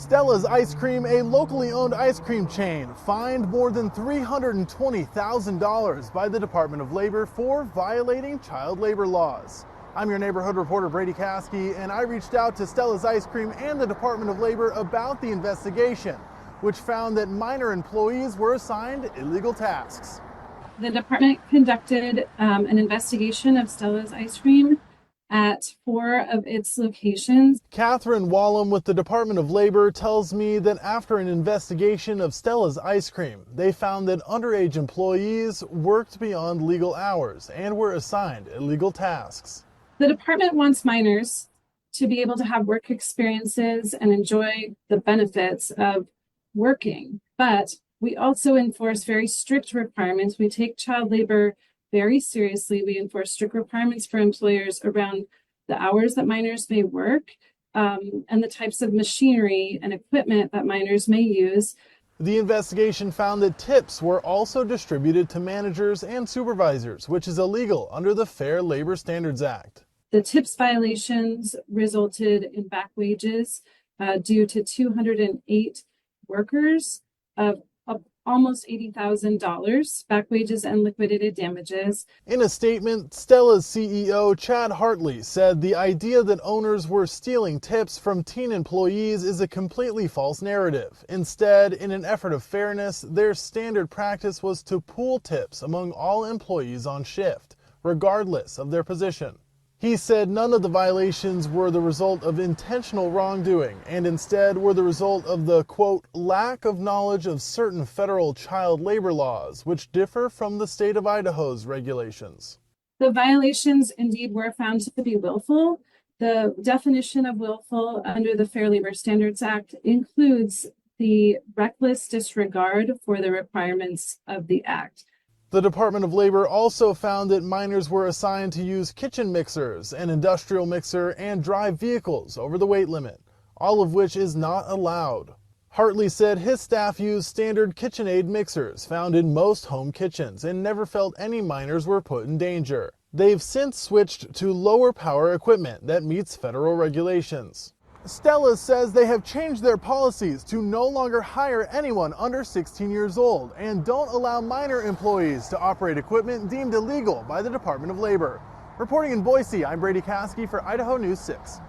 Stella's Ice Cream, a locally owned ice cream chain, fined more than $320,000 by the Department of Labor for violating child labor laws. I'm your neighborhood reporter Brady Caskey, and I reached out to Stella's Ice Cream and the Department of Labor about the investigation, which found that minor employees were assigned illegal tasks. The department conducted an investigation of Stella's Ice Cream at 4 of its locations. Catherine Wallum with the Department of Labor tells me that after an investigation of Stella's Ice Cream, they found that underage employees worked beyond legal hours and were assigned illegal tasks. The department wants minors to be able to have work experiences and enjoy the benefits of working, but we also enforce very strict requirements. We take child labor very seriously. We enforce strict requirements for employers around the hours that minors may work and the types of machinery and equipment that minors may use. The investigation found that tips were also distributed to managers and supervisors, which is illegal under the Fair Labor Standards Act. The tips violations resulted in back wages due to 208 workers of almost $80,000 back wages and liquidated damages. In a statement, Stella's CEO Chad Hartley said the idea that owners were stealing tips from teen employees is a completely false narrative. Instead, in an effort of fairness, their standard practice was to pool tips among all employees on shift, regardless of their position. He said none of the violations were the result of intentional wrongdoing and instead were the result of the, quote, lack of knowledge of certain federal child labor laws, which differ from the state of Idaho's regulations. The violations indeed were found to be willful. The definition of willful under the Fair Labor Standards Act includes the reckless disregard for the requirements of the act. The Department of Labor also found that minors were assigned to use kitchen mixers, an industrial mixer, and drive vehicles over the weight limit, all of which is not allowed. Hartley said his staff used standard KitchenAid mixers found in most home kitchens and never felt any minors were put in danger. They've since switched to lower power equipment that meets federal regulations. Stella says they have changed their policies to no longer hire anyone under 16 years old and don't allow minor employees to operate equipment deemed illegal by the Department of Labor. Reporting in Boise, I'm Brady Caskey for Idaho News 6.